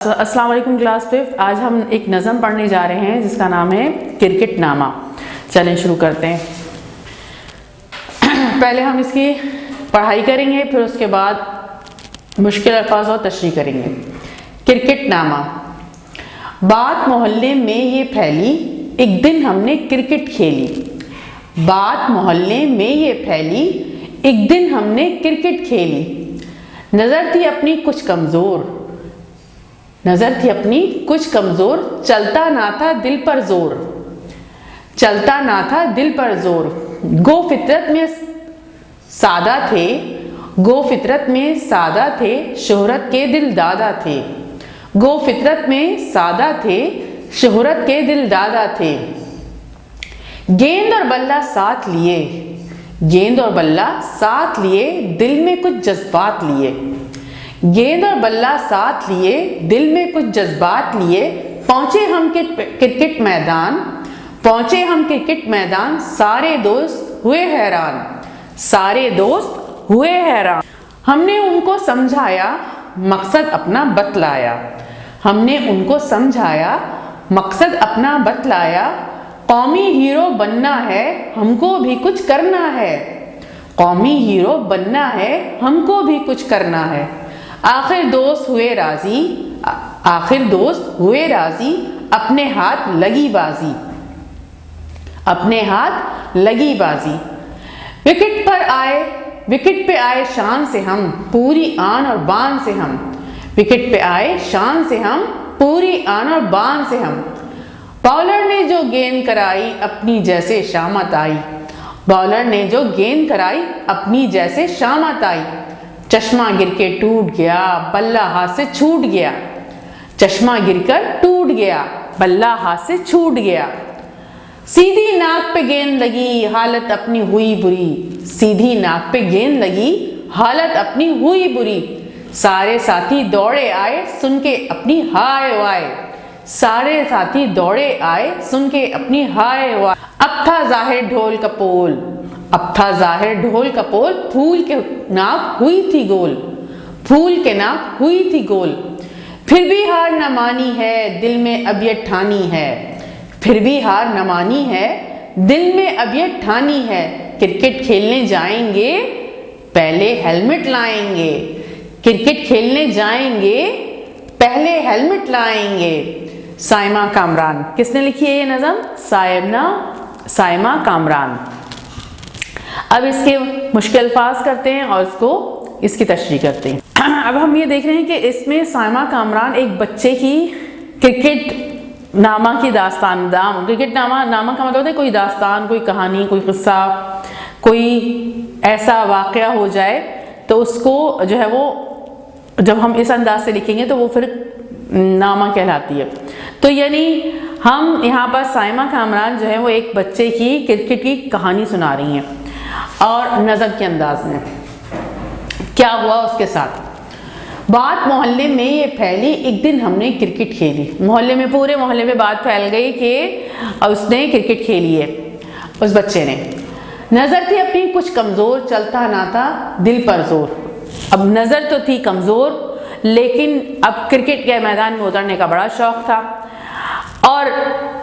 अस्सलाम वालेकुम क्लास 5। आज हम एक नज़म पढ़ने जा रहे हैं जिसका नाम है क्रिकेट नामा। चलें शुरू करते हैं। पहले हम इसकी पढ़ाई करेंगे, फिर उसके बाद मुश्किल अल्फाज और तशरीह करेंगे। क्रिकेट नामा। बात मोहल्ले में ये फैली, एक दिन हमने क्रिकेट खेली। बात मोहल्ले में ये फैली, एक दिन हमने क्रिकेट खेली। नज़र थी अपनी कुछ कमज़ोर, नजर थी अपनी कुछ कमजोर, चलता ना था दिल पर जोर, चलता ना था दिल पर जोर। गो फितरत में सादा थे, गो फितरत में सादा थे, शोहरत के दिल दादा थे। गो फितरत में सादा थे, शोहरत के दिल दादा थे। गेंद और बल्ला साथ लिए, गेंद और बल्ला साथ लिए, दिल में कुछ जज्बात लिए। गेंद और बल्ला साथ लिए, दिल में कुछ जज्बात लिए। पहुंचे हम क्रिकेट मैदान, पहुंचे हम क्रिकेट मैदान, सारे दोस्त हुए हैरान, सारे दोस्त हुए हैरान। हमने उनको समझाया, मकसद अपना बतलाया, हमने उनको समझाया, मकसद अपना बतलाया। कौमी हीरो बनना है, हमको भी कुछ करना है, कौमी हीरो बनना है, हमको भी कुछ करना है। आखिर दोस्त हुए राजी, आखिर दोस्त हुए राजी, अपने हाथ लगी बाजी, अपने हाथ लगी बाजी। विकेट पर आए, विकेट पे आए शान से हम, पूरी आन और बान से हम। विकेट पे आए शान से हम, पूरी आन और बान से हम। बॉलर ने जो गेंद कराई, अपनी जैसे शामत आई, बॉलर ने जो गेंद कराई, अपनी जैसे शामत आई। चश्मा गिर के टूट गया, बल्ला हाथ से छूट गया, चश्मा गिरकर टूट गया, बल्ला हाथ से छूट गया। सीधी नाक पे गेंद लगी, हालत अपनी हुई बुरी, सीधी नाक पे गेंद लगी, हालत अपनी हुई बुरी। सारे साथी दौड़े आए, सुन के अपनी हाय वाय, सारे साथी दौड़े आए, सुन के अपनी हाय वाय। अब था जाहिर ढोल का पोल, अब था जाहिर ढोल का पोल, फूल के नाक हुई थी गोल, फूल के नाक हुई थी गोल। फिर भी हार न मानी है, दिल में अब ये ठानी है, फिर भी हार न मानी है, दिल में अब ये ठानी है। क्रिकेट खेलने जाएंगे, पहले हेलमेट लाएंगे, क्रिकेट खेलने जाएंगे, पहले हेलमेट लाएंगे। साइमा कामरान। किसने लिखी है ये नज़म? साइमा कामरान। अब इसके मुश्किल अल्फाज करते हैं और इसकी तशरीह करते हैं। अब हम ये देख रहे हैं कि इसमें साइमा कामरान एक बच्चे की क्रिकेट नामा की दास्तान, क्रिकेट नामा का मतलब है कोई दास्तान, कोई कहानी, कोई किस्सा, कोई ऐसा वाक़या हो जाए तो उसको जो है वो जब हम इस अंदाज से लिखेंगे तो वो फिर नामा कहलाती है। तो यानी हम यहाँ पर साइमा कामरान जो है वो एक बच्चे की क्रिकेट की कहानी सुना रही हैं और नज़म के अंदाज में। क्या हुआ उसके साथ? बात मोहल्ले में ये फैली, एक दिन हमने क्रिकेट खेली। मोहल्ले में, पूरे मोहल्ले में बात फैल गई कि उसने क्रिकेट खेली है, उस बच्चे ने। नज़र थी अपनी कुछ कमज़ोर, चलता ना था दिल पर जोर। अब नज़र तो थी कमज़ोर, लेकिन अब क्रिकेट के मैदान में उतरने का बड़ा शौक़ था और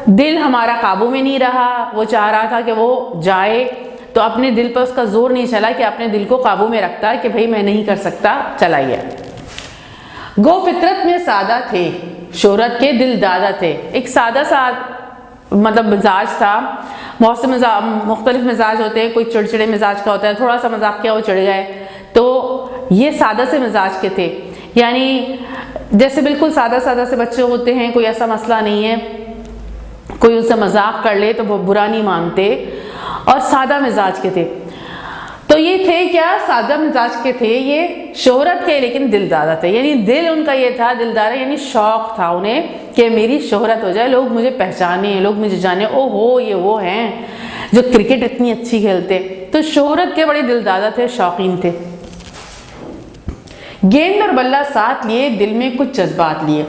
दिल हमारा काबू में नहीं रहा। वो चाह रहा था कि वो जाए, तो अपने दिल पर उसका जोर नहीं चला कि अपने दिल को काबू में रखता है कि भाई मैं नहीं कर सकता, चलाइए। गो फितरत में सादा थे, शोहरत के दिल दादा थे। एक सादा सा मतलब मिजाज था। बहुत से मुख्तलिफ मिजाज होते हैं, कोई चिड़चिड़े मिजाज का होता है, थोड़ा सा मजाक किया वो चिढ़ गए, तो ये सादा से मिजाज के थे। यानी जैसे बिल्कुल सादा से बच्चे होते हैं, कोई ऐसा मसला नहीं है, कोई उससे मजाक कर ले तो वो बुरा नहीं मानते, और सादा मिजाज के थे। तो ये थे क्या? सादा मिजाज के थे ये, शोहरत के लेकिन दिलदादा थे। यानी दिल उनका ये था, दिलदारा यानी शौक था उन्हें कि मेरी शोहरत हो जाए, लोग मुझे पहचाने, लोग मुझे जाने, ओहो ये वो हैं जो क्रिकेट इतनी अच्छी खेलते। तो शोहरत के बड़े दिलदादा थे, शौकीन थे। गेंद और बल्ला साथ लिए, दिल में कुछ जज्बात लिए।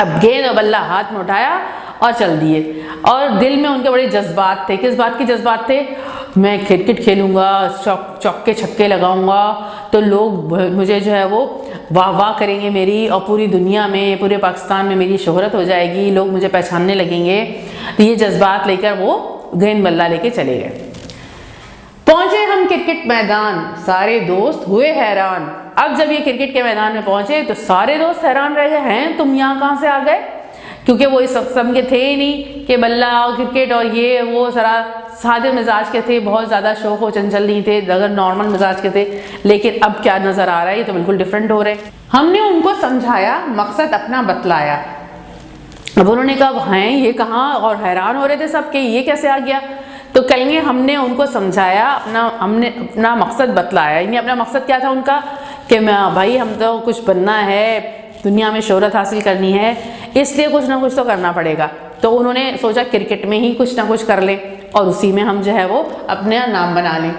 अब गेंद और बल्ला हाथ में उठाया और चल दिए, और दिल में उनके बड़े जज्बात थे। किस बात के जज्बात थे? मैं क्रिकेट खेलूँगा, चौके छक्के लगाऊंगा तो लोग मुझे जो है वो वाह वाह करेंगे मेरी, और पूरी दुनिया में, पूरे पाकिस्तान में मेरी शोहरत हो जाएगी, लोग मुझे पहचानने लगेंगे। तो ये जज्बात लेकर वो गेंद बल्ला लेके चले गए। पहुंचे हम क्रिकेट मैदान, सारे दोस्त हुए हैरान। अब जब ये क्रिकेट के मैदान में पहुंचे तो सारे दोस्त हैरान रह गए, हैं तुम यहाँ कहाँ से आ गए, क्योंकि वो इस सक्षम के थे ही नहीं कि बल्ला और क्रिकेट और ये वो, सारा सादे मिजाज के थे, बहुत ज़्यादा शौक व चंचल नहीं थे, अगर नॉर्मल मिजाज के थे। लेकिन अब क्या नज़र आ रहा है, ये तो बिल्कुल डिफरेंट हो रहे। हमने उनको समझाया, मकसद अपना बतलाया। अब उन्होंने कहा हैं ये कहाँ, और हैरान हो रहे थे सब कि ये कैसे आ गया। तो कहेंगे हमने उनको समझाया, हमने अपना मकसद बतलाया। यानी अपना मकसद क्या था उनका कि भाई हम तो कुछ बनना है, दुनिया में शोहरत हासिल करनी है, इसलिए कुछ ना कुछ तो करना पड़ेगा। तो उन्होंने सोचा क्रिकेट में ही कुछ ना कुछ कर लें और उसी में हम जो है वो अपना नाम बना लें।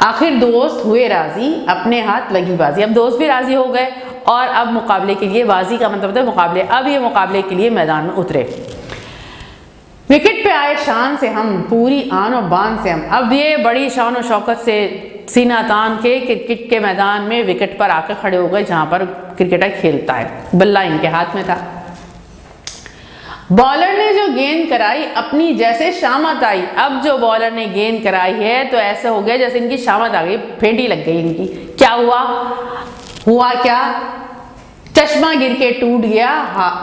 आखिर दोस्त हुए राजी, अपने हाथ लगी बाजी। अब दोस्त भी राजी हो गए और अब मुकाबले के लिए, बाजी का मतलब है मुकाबले, अब ये मुकाबले के लिए मैदान में उतरे। विकेट पे आए शान से हम, पूरी आन और बान से हम। अब ये बड़ी शान और शौकत से सीना तान के क्रिकेट के मैदान में विकेट पर आकर खड़े हो गए, जहां पर क्रिकेटर खेलता है। बल्ला इनके हाथ में था। बॉलर ने जो गेंद कराई अपनी जैसे शामत आई। अब जो बॉलर ने गेंद कराई है तो ऐसे हो गया जैसे इनकी शामत आ गई, फेंटी लग गई इनकी। क्या हुआ क्या, चश्मा गिर के टूट गया,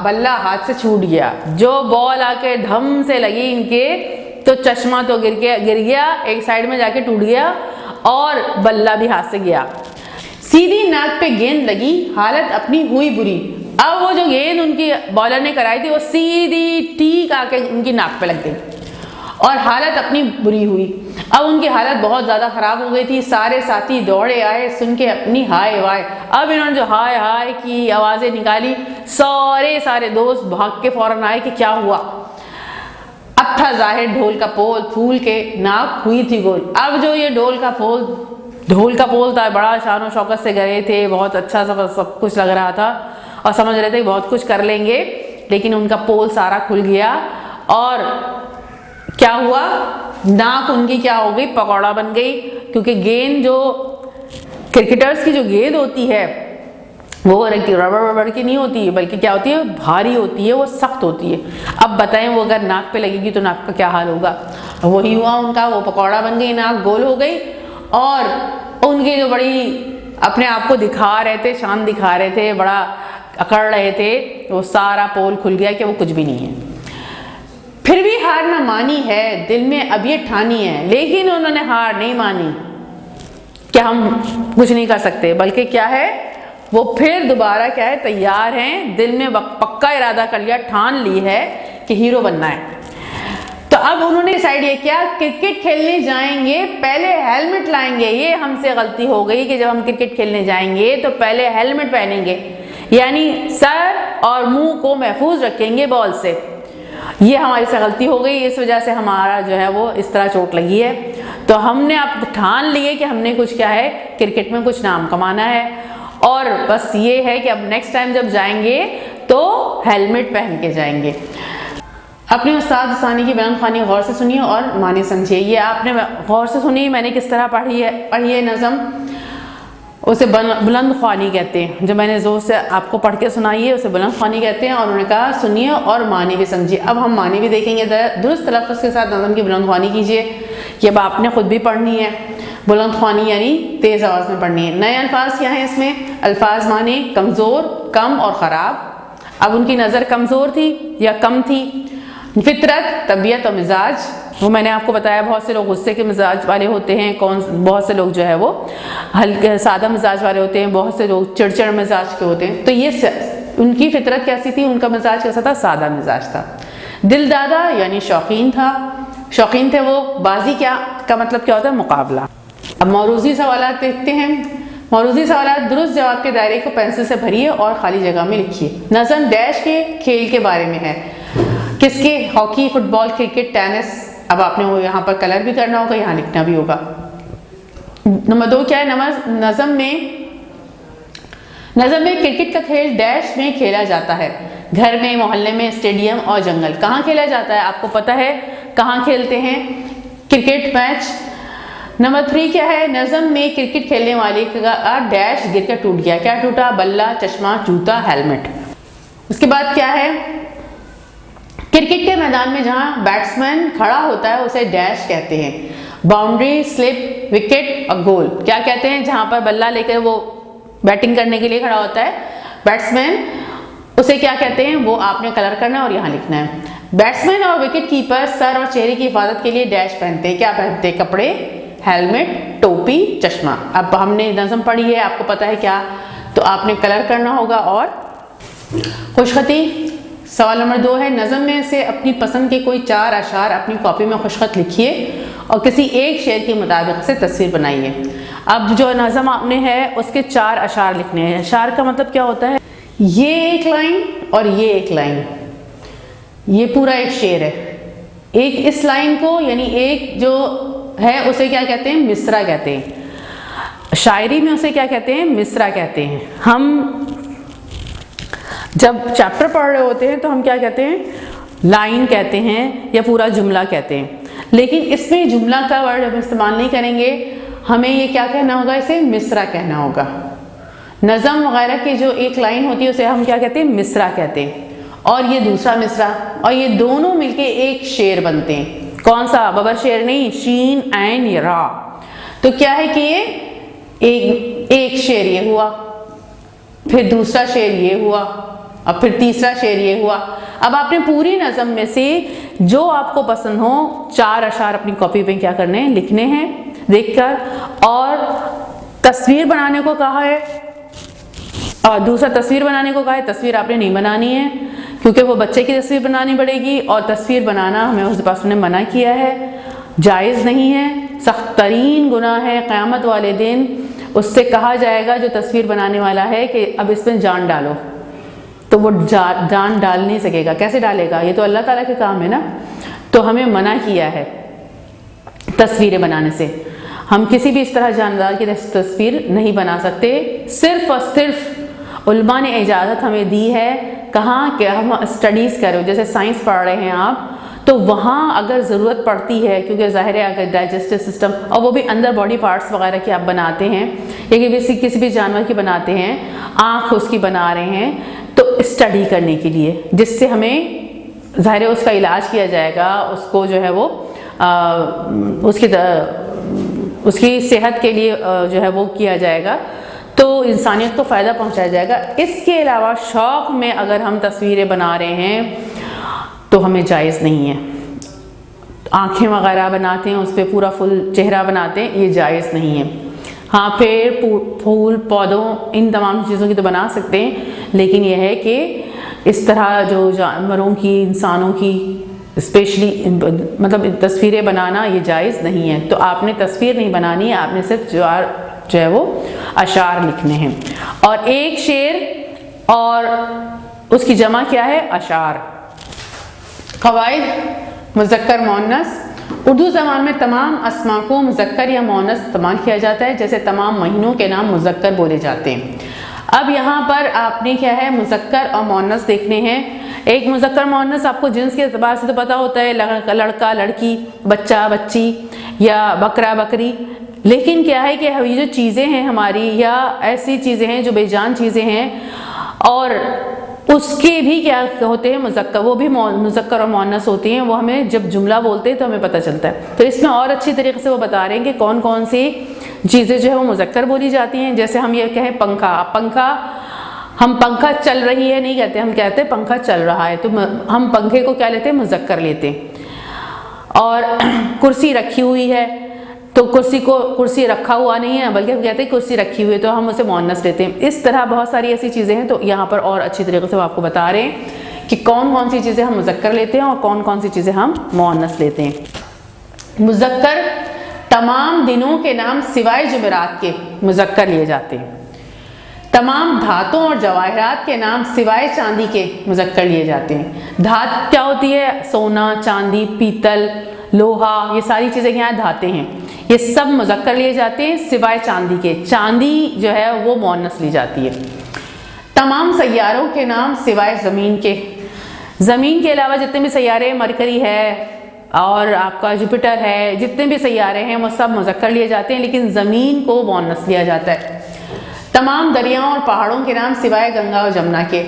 बल्ला हाथ से छूट गया। जो बॉल आके धम से लगी इनके तो चश्मा तो गिर गया, एक साइड में जाके टूट गया और बल्ला भी हाथ से गया। सीधी नाक पे गेंद लगी, हालत अपनी हुई बुरी। अब वो जो गेंद उनकी बॉलर ने कराई थी वो सीधी ठीक आके उनकी नाक पे लग गई और हालत अपनी बुरी हुई। अब उनकी हालत बहुत ज़्यादा ख़राब हो गई थी। सारे साथी दौड़े आए सुन के अपनी हाय वाय। अब इन्होंने जो हाय हाय की आवाज़ें निकाली, सारे दोस्त भाग के फौरन आए कि क्या हुआ। अब था जाहिर ढोल का पोल, फूल के नाक हुई थी गोल। अब जो ये ढोल का पोल था, बड़ा शान और शौकत से गए थे, बहुत अच्छा सब कुछ लग रहा था और समझ रहे थे बहुत कुछ कर लेंगे, लेकिन उनका पोल सारा खुल गया और क्या हुआ, नाक उनकी क्या हो गई, पकौड़ा बन गई। क्योंकि गेंद, जो क्रिकेटर्स की जो गेंद होती है वो रबर की नहीं होती है, बल्कि क्या होती है, भारी होती है, वो सख्त होती है। अब बताएं वो अगर नाक पे लगेगी तो नाक का क्या हाल होगा। वही हुआ उनका, वो पकौड़ा बन गई, नाक गोल हो गई और उनके जो बड़ी अपने आप को दिखा रहे थे, शान दिखा रहे थे, बड़ा अकड़ रहे थे, वो सारा पोल खुल गया कि वो कुछ भी नहीं है। फिर भी हार ना मानी है, दिल में अब ये ठानी है। लेकिन उन्होंने हार नहीं मानी कि हम कुछ नहीं कर सकते, बल्कि क्या है, वो फिर दोबारा क्या है, तैयार हैं, दिल में पक्का इरादा कर लिया, ठान ली है कि हीरो बनना है। तो अब उन्होंने डिसाइड ये किया, क्रिकेट खेलने जाएंगे पहले हेलमेट लाएंगे। ये हमसे गलती हो गई कि जब हम क्रिकेट खेलने जाएंगे तो पहले हेलमेट पहनेंगे, यानी सर और मुंह को महफूज रखेंगे बॉल से। ये हमारी से गलती हो गई, इस वजह से हमारा जो है वो इस तरह चोट लगी है। तो हमने अब ठान लिए कि हमने कुछ क्या है, क्रिकेट में कुछ नाम कमाना है और बस ये है कि अब नेक्स्ट टाइम जब जाएंगे तो हेलमेट पहन के जाएंगे। अपने उस्ताद सानी की बुलंद ख्वानी गौर से सुनिए और माने समझिए। ये आपने गौर से सुनी, मैंने किस तरह पढ़ी है नज़म, उसे बुलंद ख्वानी कहते हैं। जो मैंने जोर से आपको पढ़ के सुनाई है उसे बुलंद ख्वानी कहते हैं। और उन्होंने कहा सुनिए और माने भी समझिए। अब हम माने भी देखेंगे, दुरुस्त तलफ़्फ़ुज़ के साथ नज़म की बुलंद ख्वानी कीजिए। ये अब आपने खुद भी पढ़नी है, बुलंद ख्वानी यानी तेज़ आवाज़ में पढ़नी है। नए अल्फाज क्या हैं इसमें, अल्फाज माने कमज़ोर, कम और ख़राब। अब उनकी नज़र कमज़ोर थी या कम थी। फितरत, तबीयत और मिजाज, वो मैंने आपको बताया, बहुत से लोग गुस्से के मिजाज वाले होते हैं, बहुत से लोग जो है वो हल्के सादा मिजाज वाले होते हैं, बहुत से लोग चिड़चिड़ मिजाज के होते हैं। तो ये उनकी फितरत कैसी थी, उनका मिजाज कैसा था, सादा मिजाज था। दिल दादा यानी शौकीन था, शौकीन थे वो। बाजी क्या का मतलब क्या होता है, मुकाबला। अब मौरूज़ी सवालात देखते हैं। मौरूज़ी सवालात, दुरुस्त जवाब के दायरे को पेंसिल से भरिए और खाली जगह में लिखिए। नज़म डैश के खेल के बारे में है, किसके, हॉकी, फुटबॉल, क्रिकेट, टेनिस। अब आपने वो यहाँ पर कलर भी करना होगा, यहाँ लिखना भी होगा। नंबर 2 क्या है, नज़म में क्रिकेट का खेल डैश में खेला जाता है, घर में, मोहल्ले में, स्टेडियम और जंगल। कहाँ खेला जाता है, आपको पता है कहाँ खेलते हैं क्रिकेट मैच, नंबर 3 क्या है, नज़म में क्रिकेट खेलने वाले का डैश गिरकर टूट गया। क्या टूटा? बल्ला, चश्मा, जूता, हेलमेट। उसके बाद क्या है, क्रिकेट के मैदान में जहां बैट्समैन खड़ा होता है उसे डैश कहते हैं। बाउंड्री, स्लिप, विकेट और गोल। क्या कहते हैं? जहां पर बल्ला लेकर वो बैटिंग करने के लिए खड़ा होता है बैट्समैन, उसे क्या कहते हैं? वो आपने कलर करना है और यहाँ लिखना है। बैट्समैन और विकेट कीपर सर और चेहरे की हिफाजत के लिए डैश पहनते हैं। क्या पहनते हैं? कपड़े, हेलमेट, टोपी, चश्मा। अब हमने नज़म पढ़ी है, आपको पता है क्या, तो आपने कलर करना होगा। और खुशखती, सवाल नंबर 2 है, नज़म में से अपनी पसंद के कोई 4 अशार अपनी कॉपी में खुशखत लिखिए और किसी एक शेर के मुताबिक से तस्वीर बनाइए। अब जो नज़म आपने है उसके 4 अशार लिखने हैं। अशार का मतलब क्या होता है? ये एक लाइन और ये एक लाइन, ये पूरा एक शेर है। एक इस लाइन को यानी एक जो है उसे क्या कहते हैं? मिसरा कहते हैं। शायरी में उसे क्या कहते हैं? मिसरा कहते हैं। हम जब चैप्टर पढ़ रहे होते हैं तो हम क्या कहते हैं? लाइन कहते हैं या पूरा जुमला कहते हैं, लेकिन इसमें जुमला का वर्ड हम इस्तेमाल नहीं करेंगे। हमें ये क्या कहना होगा? इसे मिसरा कहना होगा। नज़म वगैरह की जो एक लाइन होती है उसे हम क्या कहते हैं? मिसरा कहते हैं। और ये दूसरा मिसरा, और ये दोनों मिलके एक शेर बनते हैं। कौन सा? बबर शेर नहीं, शीन एंड रा। तो क्या है कि ये एक शेर ये हुआ, फिर दूसरा शेर ये हुआ, अब फिर तीसरा शेर ये हुआ। अब आपने पूरी नज़म में से जो आपको पसंद हो 4 अशार अपनी कॉपी पे क्या करने हैं? लिखने हैं देखकर। और तस्वीर बनाने को कहा है, और दूसरा तस्वीर बनाने को कहा है। तस्वीर आपने नहीं बनानी है क्योंकि वो बच्चे की तस्वीर बनानी पड़ेगी, और तस्वीर बनाना हमें उस पास ने मना किया है, जायज़ नहीं है, सख्त तरीन गुनाह है। क़यामत वाले दिन उससे कहा जाएगा जो तस्वीर बनाने वाला है कि अब इसमें जान डालो, तो वो जान डाल नहीं सकेगा। कैसे डालेगा? ये तो अल्लाह ताला के काम है ना। तो हमें मना किया है तस्वीरें बनाने से। हम किसी भी इस तरह जानदार की तस्वीर नहीं बना सकते। सिर्फ और सिर्फ उलमा ने इजाज़त हमें दी है। कहाँ कि हम स्टडीज़ करो, जैसे साइंस पढ़ रहे हैं आप, तो वहाँ अगर ज़रूरत पड़ती है, क्योंकि ज़ाहिर है अगर डाइजेस्टिव सिस्टम, और वो भी अंदर बॉडी पार्ट्स वगैरह की आप बनाते हैं या किसी भी जानवर की बनाते हैं, आँख उसकी बना रहे हैं, तो स्टडी करने के लिए, जिससे हमें ज़ाहिर है उसका इलाज किया जाएगा, उसको जो है वो उसकी सेहत के लिए जो है वो किया जाएगा, तो इंसानियत को फ़ायदा पहुंचाया जाएगा। इसके अलावा शौक़ में अगर हम तस्वीरें बना रहे हैं तो हमें जायज़ नहीं है। आँखें वगैरह बनाते हैं, उस पर पूरा फुल चेहरा बनाते हैं, ये जायज़ नहीं है। हाँ, पेड़, फूल, पौधों, इन तमाम चीज़ों की तो बना सकते हैं, लेकिन यह है कि इस तरह जो जानवरों की, इंसानों की स्पेशली मतलब तस्वीरें बनाना ये जायज़ नहीं है। तो आपने तस्वीर नहीं बनानी है, आपने सिर्फ जो है वो अशार लिखने हैं। और एक शेर और उसकी जमा क्या है? अशार। क़वाइद मुज़क्कर मुअन्नस। उर्दू ज़बान में तमाम अस्मा को मुज़क्कर या मुअन्नस इस्तेमाल किया जाता है, जैसे तमाम महीनों के नाम मुज़क्कर बोले जाते हैं। अब यहाँ पर आपने क्या है? मुज़क्कर और मुअन्नस देखने हैं। एक मुज़क्कर मुअन्नस आपको जिन्स के एतबार से तो पता होता है, लड़का लड़की, बच्चा बच्ची या बकरा बकरी। लेकिन क्या है कि ये जो चीज़ें हैं हमारी, या ऐसी चीज़ें हैं जो बेजान चीज़ें हैं, और उसके भी क्या होते हैं? मुज़क्कर, वो भी मुज़क्कर और मुअन्नस होती हैं। वो हमें जब जुमला बोलते हैं तो हमें पता चलता है। तो इसमें और अच्छी तरीके से वो बता रहे हैं कि कौन कौन सी चीज़ें जो है वो मुज़क्कर बोली जाती हैं। जैसे हम ये कहें पंखा, हम पंखा चल रही है नहीं कहते, हम कहते हैं पंखा चल रहा है, तो हम पंखे को क्या लेते हैं? मुज़क्कर लेते हैं। और कुर्सी रखी हुई है, तो कुर्सी रखा हुआ नहीं है, बल्कि हम कहते हैं कुर्सी रखी हुई है, तो हम उसे मुअन्नस लेते हैं। इस तरह बहुत सारी ऐसी चीज़ें हैं। तो यहाँ पर और अच्छी तरीके से वो आपको बता रहे हैं कि कौन कौन सी चीज़ें हम मुज़क्कर लेते हैं और कौन कौन सी चीज़ें हम मुअन्नस लेते हैं। मुज़क्कर तमाम दिनों के नाम सिवाय जुमेरात के मुज़क्कर लिए जाते हैं। तमाम धातों और जवाहरात के नाम सिवाय चांदी के मुज़क्कर लिए जाते हैं। धात क्या होती है? सोना, चांदी, पीतल, लोहा, ये सारी चीज़ें यहाँ धातें हैं, ये सब मुज़क्कर लिए जाते हैं सिवाय चांदी के। चांदी जो है वो मुअन्नस ली जाती है। तमाम सैयारों के नाम सिवाय ज़मीन के। ज़मीन के अलावा जितने भी सैयारे, मरकरी है, और आपका जुपिटर है, जितने भी सैयारे हैं वो सब मुज़क्कर लिए जाते हैं, लेकिन ज़मीन को मुअन्नस लिया जाता है। तमाम दरियाओं और पहाड़ों के नाम सिवाय गंगा और जमुना के,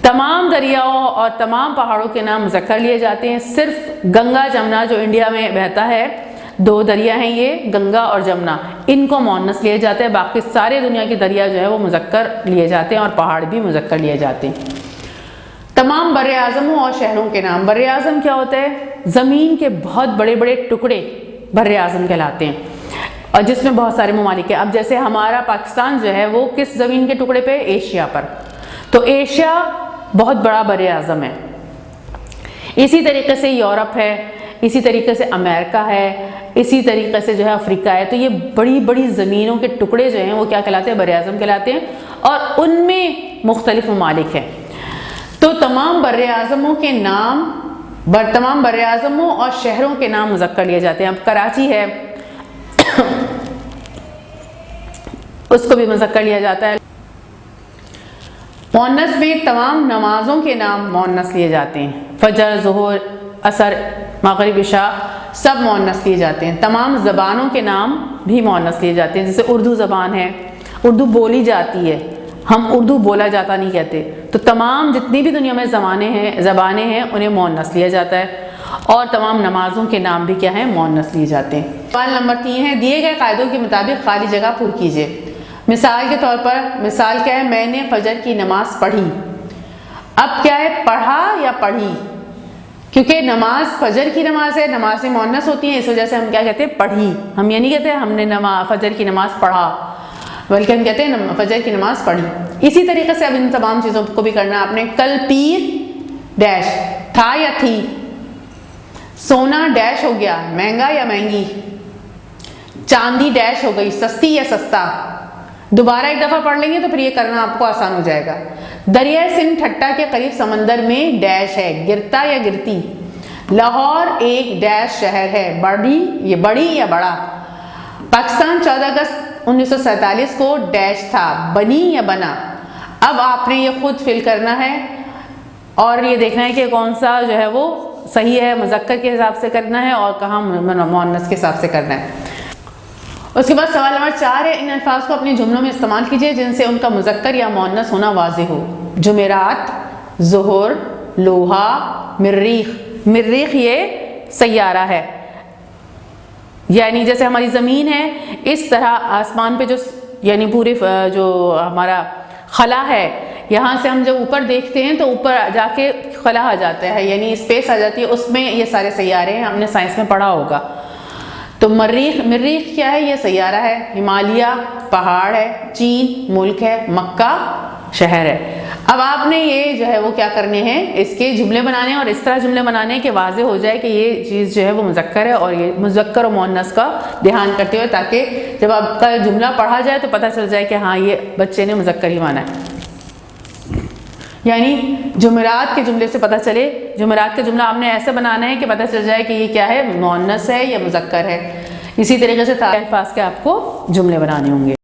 तमाम दरियाओं और तमाम पहाड़ों के नाम मुज़क्कर लिए जाते हैं। सिर्फ गंगा जमुना जो इंडिया में बहता है, 2 दरिया हैं ये, गंगा और जमुना, इनको मुअन्नस लिए जाते हैं। बाकी सारे दुनिया के दरिया जो है वो मुज़क्कर लिए जाते हैं और पहाड़ भी मुज़क्कर लिए जाते हैं। तमाम बर्रे आज़मों और शहरों के नाम। बर्रे आज़म क्या होता है? ज़मीन के बहुत बड़े बड़े टुकड़े बर्रे आज़म कहलाते हैं, और जिसमें बहुत सारे ममालिक हैं। अब जैसे हमारा पाकिस्तान जो है वो किस ज़मीन के टुकड़े पे? एशिया पर। तो एशिया बहुत बड़ा बर्रे आज़म है। इसी तरीके से यूरोप है, इसी तरीके से अमेरिका है, इसी तरीके से जो है अफ्रीका है। तो ये बड़ी बड़ी ज़मीनों के टुकड़े जो हैं वो क्या कहलाते हैं? बर्रे आज़म कहलाते हैं, और उनमें मुख्तलिफ ममालिक हैं। तो तमाम बर्रे आज़मों के नाम, तमाम बर्रे आज़मों और शहरों के नाम मुज़क्कर लिए जाते हैं। अब कराची है उसको भी मुज़क्कर लिया जाता है। मुअन्नस में तमाम नमाज़ों के नाम मुअन्नस लिए जाते हैं। फजर, ज़ुहर, असर, मग़रिब, इशा सब मुअन्नस लिए जाते हैं। तमाम ज़बानों के नाम भी मुअन्नस लिए जाते हैं। जैसे उर्दू ज़बान है, उर्दू बोली जाती है, हम उर्दू बोला जाता नहीं कहते। तो तमाम जितनी भी दुनिया में ज़बानें हैं उन्हें मुअन्नस लिया जाता है, और तमाम नमाज़ों के नाम भी क्या हैं? मुअन्नस लिए जाते हैं। सवाल नंबर 3 है, दिए गए कायदों के मुताबिक खाली जगह पुर कीजिए। मिसाल के तौर पर, मिसाल क्या है? मैंने फजर की नमाज पढ़ी। अब क्या है? पढ़ा या पढ़ी? क्योंकि नमाज फजर की नमाज है, नमाज़ें मुअन्नस होती हैं, इस वजह से हम क्या कहते हैं? पढ़ी। हम ये नहीं कहते हमने फजर की नमाज पढ़ा, बल्कि हम कहते हैं फजर की नमाज पढ़ी। इसी तरीके से अब इन तमाम चीज़ों को भी करना आपने। कल पीर डैश था या थी, सोना डैश हो गया, महंगा या महंगी, चांदी डैश हो गई, सस्ती या सस्ता। दोबारा एक दफ़ा पढ़ लेंगे तो फिर ये करना आपको आसान हो जाएगा। दरिया सिंध ठट्टा के करीब समंदर में डैश है, गिरता या गिरती। लाहौर एक डैश शहर है, बड़ी या बड़ा। पाकिस्तान 14 अगस्त 1947 को डैश था, बनी या बना। अब आपने ये खुद फिल करना है और ये देखना है कि कौन सा जो है वो सही है, मुज़क्कर के हिसाब से करना है और कहाँ मुअन्नस के हिसाब से करना है। उसके बाद सवाल नंबर 4 है, इन अल्फाज को अपने जुमलों में इस्तेमाल कीजिए जिनसे उनका मुज़क्कर या मुअन्नस होना वाज़ेह हो। जुमेरात, ज़ुहर, लोहा, मरीख। मरीख ये सैयारा है, यानी जैसे हमारी ज़मीन है, इस तरह आसमान पे जो यानी पूरे जो हमारा खला है, यहाँ से हम जब ऊपर देखते हैं तो ऊपर जाके खला आ जाता है, यानी स्पेस आ जाती है, उसमें ये सारे सैयारे हैं, हमने साइंस में पढ़ा होगा। तो मरीख क्या है? ये सैयारा है। हिमालय पहाड़ है, चीन मुल्क है, मक्का शहर है। अब आपने ये जो है वो क्या करने हैं? इसके जुमले बनाने हैं, और इस तरह जुमले बनाने हैं कि वाज़ेह हो जाए कि ये चीज़ जो है वो मुज़क्कर है, और ये मुज़क्कर और मुअन्नस का ध्यान करते हुए, ताकि जब आपका जुमला पढ़ा जाए तो पता चल जाए कि हाँ ये बच्चे ने मुज़क्कर ही माना है। यानी जुमेरात के जुमले से पता चले, जुमेरात का जुमला आपने ऐसे बनाना है कि पता चल जाए कि ये क्या है? मुअन्नस है या मुज़क्कर है। इसी तरीके से अल्फाज के आपको जुमले बनाने होंगे।